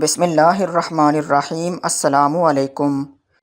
بسم اللہ الرحمن الرحیم۔ السلام علیکم۔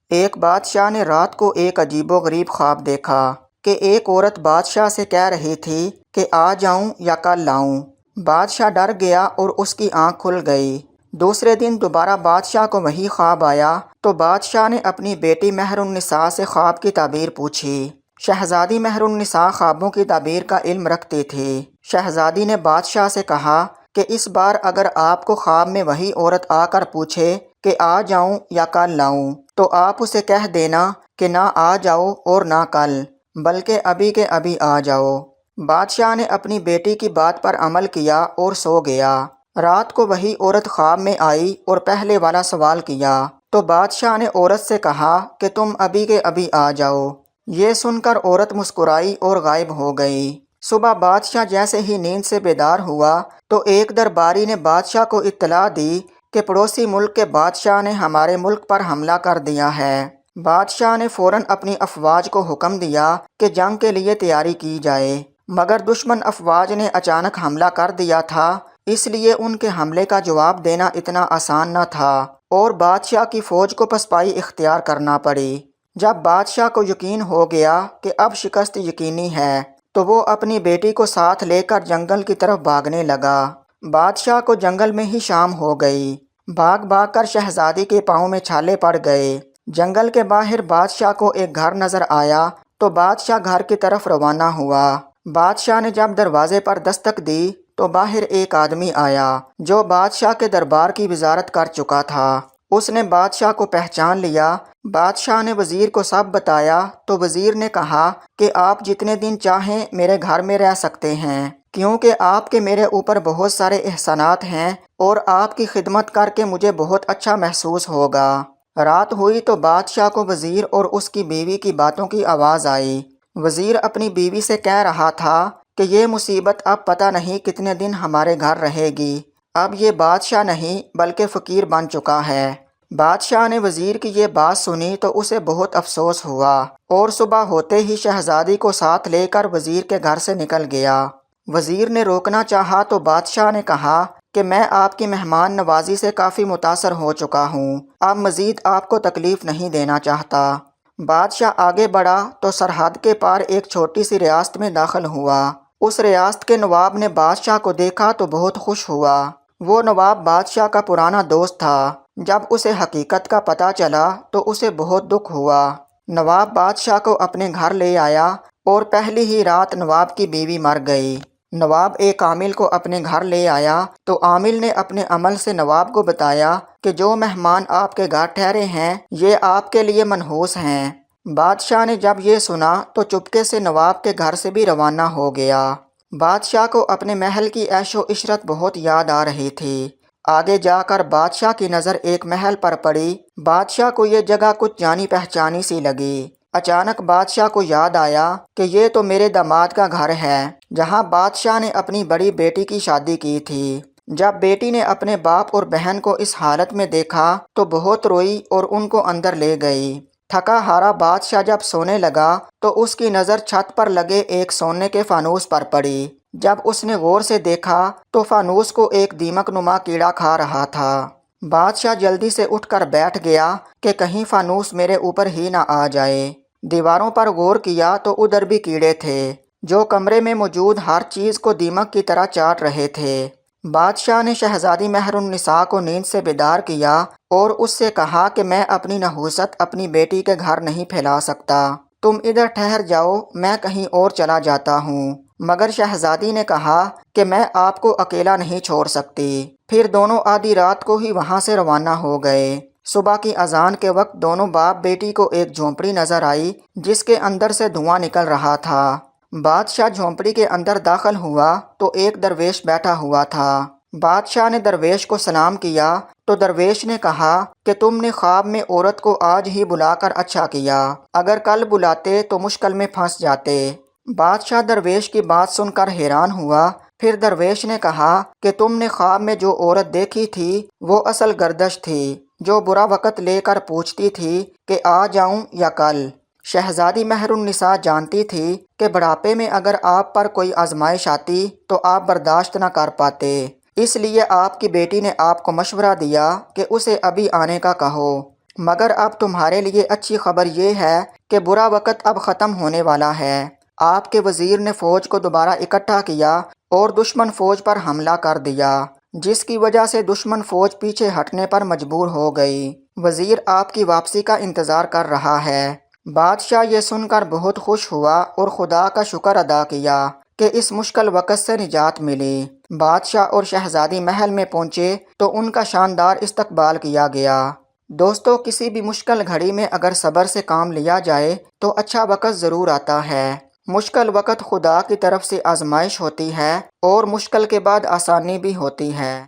ایک بادشاہ نے رات کو ایک عجیب و غریب خواب دیکھا کہ ایک عورت بادشاہ سے کہہ رہی تھی کہ آج آؤں یا کل لاؤں۔ بادشاہ ڈر گیا اور اس کی آنکھ کھل گئی۔ دوسرے دن دوبارہ بادشاہ کو وہی خواب آیا تو بادشاہ نے اپنی بیٹی مہر النساء سے خواب کی تعبیر پوچھی۔ شہزادی مہر النساء خوابوں کی تعبیر کا علم رکھتی تھی۔ شہزادی نے بادشاہ سے کہا کہ اس بار اگر آپ کو خواب میں وہی عورت آ کر پوچھے کہ آج آؤں یا کل لاؤں تو آپ اسے کہہ دینا کہ نہ آج آؤ اور نہ کل، بلکہ ابھی کے ابھی آ جاؤ۔ بادشاہ نے اپنی بیٹی کی بات پر عمل کیا اور سو گیا۔ رات کو وہی عورت خواب میں آئی اور پہلے والا سوال کیا تو بادشاہ نے عورت سے کہا کہ تم ابھی کے ابھی آ جاؤ۔ یہ سن کر عورت مسکرائی اور غائب ہو گئی۔ صبح بادشاہ جیسے ہی نیند سے بیدار ہوا تو ایک درباری نے بادشاہ کو اطلاع دی کہ پڑوسی ملک کے بادشاہ نے ہمارے ملک پر حملہ کر دیا ہے۔ بادشاہ نے فوراً اپنی افواج کو حکم دیا کہ جنگ کے لیے تیاری کی جائے، مگر دشمن افواج نے اچانک حملہ کر دیا تھا، اس لیے ان کے حملے کا جواب دینا اتنا آسان نہ تھا اور بادشاہ کی فوج کو پسپائی اختیار کرنا پڑی۔ جب بادشاہ کو یقین ہو گیا کہ اب شکست یقینی ہے تو وہ اپنی بیٹی کو ساتھ لے کر جنگل کی طرف بھاگنے لگا۔ بادشاہ کو جنگل میں ہی شام ہو گئی۔ بھاگ بھاگ کر شہزادی کے پاؤں میں چھالے پڑ گئے۔ جنگل کے باہر بادشاہ کو ایک گھر نظر آیا تو بادشاہ گھر کی طرف روانہ ہوا۔ بادشاہ نے جب دروازے پر دستک دی تو باہر ایک آدمی آیا جو بادشاہ کے دربار کی وزارت کر چکا تھا۔ اس نے بادشاہ کو پہچان لیا۔ بادشاہ نے وزیر کو سب بتایا تو وزیر نے کہا کہ آپ جتنے دن چاہیں میرے گھر میں رہ سکتے ہیں، کیونکہ آپ کے میرے اوپر بہت سارے احسانات ہیں اور آپ کی خدمت کر کے مجھے بہت اچھا محسوس ہوگا۔ رات ہوئی تو بادشاہ کو وزیر اور اس کی بیوی کی باتوں کی آواز آئی۔ وزیر اپنی بیوی سے کہہ رہا تھا کہ یہ مصیبت اب پتہ نہیں کتنے دن ہمارے گھر رہے گی، اب یہ بادشاہ نہیں بلکہ فقیر بن چکا ہے۔ بادشاہ نے وزیر کی یہ بات سنی تو اسے بہت افسوس ہوا اور صبح ہوتے ہی شہزادی کو ساتھ لے کر وزیر کے گھر سے نکل گیا۔ وزیر نے روکنا چاہا تو بادشاہ نے کہا کہ میں آپ کی مہمان نوازی سے کافی متاثر ہو چکا ہوں، اب مزید آپ کو تکلیف نہیں دینا چاہتا۔ بادشاہ آگے بڑھا تو سرحد کے پار ایک چھوٹی سی ریاست میں داخل ہوا۔ اس ریاست کے نواب نے بادشاہ کو دیکھا تو بہت خوش ہوا۔ وہ نواب بادشاہ کا پرانا دوست تھا۔ جب اسے حقیقت کا پتہ چلا تو اسے بہت دکھ ہوا۔ نواب بادشاہ کو اپنے گھر لے آیا اور پہلی ہی رات نواب کی بیوی مر گئی۔ نواب ایک عامل کو اپنے گھر لے آیا تو عامل نے اپنے عمل سے نواب کو بتایا کہ جو مہمان آپ کے گھر ٹھہرے ہیں یہ آپ کے لیے منحوس ہیں۔ بادشاہ نے جب یہ سنا تو چپکے سے نواب کے گھر سے بھی روانہ ہو گیا۔ بادشاہ کو اپنے محل کی عیش و عشرت بہت یاد آ رہی تھی۔ آگے جا کر بادشاہ کی نظر ایک محل پر پڑی۔ بادشاہ کو یہ جگہ کچھ جانی پہچانی سی لگی۔ اچانک بادشاہ کو یاد آیا کہ یہ تو میرے داماد کا گھر ہے جہاں بادشاہ نے اپنی بڑی بیٹی کی شادی کی تھی۔ جب بیٹی نے اپنے باپ اور بہن کو اس حالت میں دیکھا تو بہت روئی اور ان کو اندر لے گئی۔ تھکا ہارا بادشاہ جب سونے لگا تو اس کی نظر چھت پر لگے ایک سونے کے فانوس پر پڑی۔ جب اس نے غور سے دیکھا تو فانوس کو ایک دیمک نما کیڑا کھا رہا تھا۔ بادشاہ جلدی سے اٹھ کر بیٹھ گیا کہ کہیں فانوس میرے اوپر ہی نہ آ جائے۔ دیواروں پر غور کیا تو ادھر بھی کیڑے تھے جو کمرے میں موجود ہر چیز کو دیمک کی طرح چاٹ رہے تھے۔ بادشاہ نے شہزادی مہر النساء کو نیند سے بیدار کیا اور اس سے کہا کہ میں اپنی نحوست اپنی بیٹی کے گھر نہیں پھیلا سکتا، تم ادھر ٹھہر جاؤ، میں کہیں اور چلا جاتا ہوں۔ مگر شہزادی نے کہا کہ میں آپ کو اکیلا نہیں چھوڑ سکتی۔ پھر دونوں آدھی رات کو ہی وہاں سے روانہ ہو گئے۔ صبح کی اذان کے وقت دونوں باپ بیٹی کو ایک جھونپڑی نظر آئی جس کے اندر سے دھواں نکل رہا تھا۔ بادشاہ جھونپڑی کے اندر داخل ہوا تو ایک درویش بیٹھا ہوا تھا۔ بادشاہ نے درویش کو سلام کیا تو درویش نے کہا کہ تم نے خواب میں عورت کو آج ہی بلا کر اچھا کیا، اگر کل بلاتے تو مشکل میں پھنس جاتے۔ بادشاہ درویش کی بات سن کر حیران ہوا۔ پھر درویش نے کہا کہ تم نے خواب میں جو عورت دیکھی تھی وہ اصل گردش تھی جو برا وقت لے کر پوچھتی تھی کہ آج آؤں یا کل۔ شہزادی مہر النساء جانتی تھی کہ بڑھاپے میں اگر آپ پر کوئی آزمائش آتی تو آپ برداشت نہ کر پاتے، اس لیے آپ کی بیٹی نے آپ کو مشورہ دیا کہ اسے ابھی آنے کا کہو، مگر اب تمہارے لیے اچھی خبر یہ ہے کہ برا وقت اب ختم ہونے والا ہے۔ آپ کے وزیر نے فوج کو دوبارہ اکٹھا کیا اور دشمن فوج پر حملہ کر دیا، جس کی وجہ سے دشمن فوج پیچھے ہٹنے پر مجبور ہو گئی۔ وزیر آپ کی واپسی کا انتظار کر رہا ہے۔ بادشاہ یہ سن کر بہت خوش ہوا اور خدا کا شکر ادا کیا کہ اس مشکل وقت سے نجات ملی۔ بادشاہ اور شہزادی محل میں پہنچے تو ان کا شاندار استقبال کیا گیا۔ دوستو، کسی بھی مشکل گھڑی میں اگر صبر سے کام لیا جائے تو اچھا وقت ضرور آتا ہے۔ مشکل وقت خدا کی طرف سے آزمائش ہوتی ہے اور مشکل کے بعد آسانی بھی ہوتی ہے۔